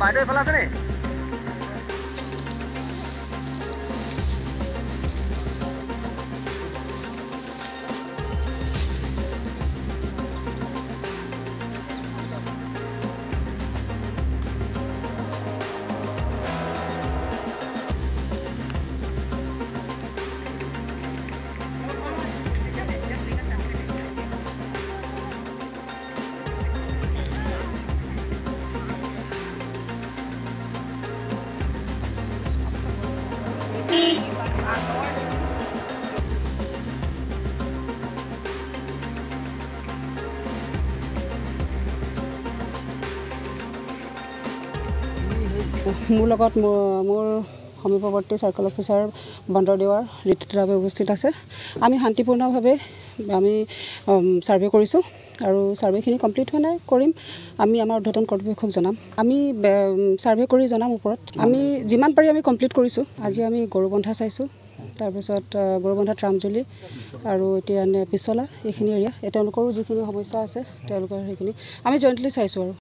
বাইদেউ এইফালে আছে নি? মোৰ লগত মোৰ সমীপৱৰ্তী চাৰ্কল অফিচাৰ বন্দৰদেৱাৰ ঋতুৰাৱে উপস্থিত আছে। আমি শান্তিপূৰ্ণভাৱে আমি সাৰ্ভে কৰিছোঁ আৰু সাৰ্ভেখিনি কমপ্লিট হোৱা নাই, কৰিম। আমি আমাৰ উৰ্ধ্বতন কৰ্তৃপক্ষক জনাম। আমি সাৰ্ভে কৰি জনাম ওপৰত। আমি যিমান পাৰি আমি কমপ্লিট কৰিছোঁ। আজি আমি গৰুবন্ধা চাইছোঁ, তাৰপিছত গৰুবন্ধা ট্ৰামজুলি আৰু এতিয়া পিছলা এইখিনি এৰিয়া, তেওঁলোকৰো যিখিনি সমস্যা আছে তেওঁলোকৰ সেইখিনি আমি জইণ্টলি চাইছোঁ। আৰু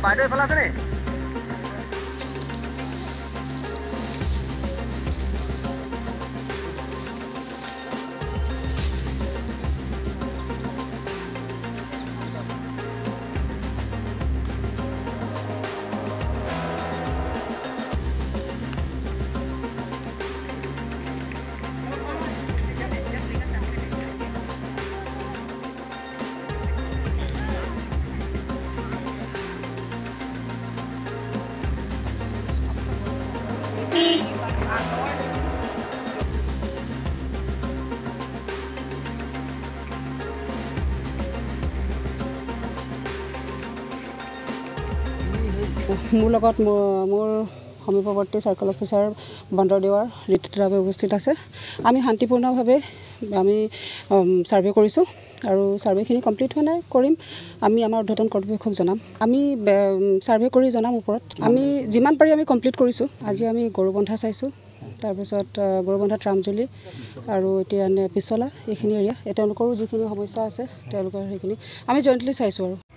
বাইদেউ এইফালে আছে নি? মোৰ লগত মোৰ সমীপৱৰ্তী চাৰ্কল অফিচাৰ বন্দৰদেৱাৰ ঋতুৰাৱে উপস্থিত আছে। আমি শান্তিপূৰ্ণভাৱে আমি সাৰ্ভে কৰিছোঁ আৰু সাৰ্ভেখিনি কমপ্লিট হোৱা নাই, কৰিম। আমি আমাৰ উৰ্ধ্বতন কৰ্তৃপক্ষক জনাম। আমি সাৰ্ভে কৰি জনাম ওপৰত। আমি যিমান পাৰি আমি কমপ্লিট কৰিছোঁ। আজি আমি গৰুবন্ধা চাইছোঁ, তাৰপিছত গৰুবন্ধা ট্ৰামজুলি আৰু এতিয়া পিছলা এইখিনি এৰিয়া, তেওঁলোকৰো যিখিনি সমস্যা আছে তেওঁলোকৰ সেইখিনি আমি জইণ্টলি চাইছোঁ। আৰু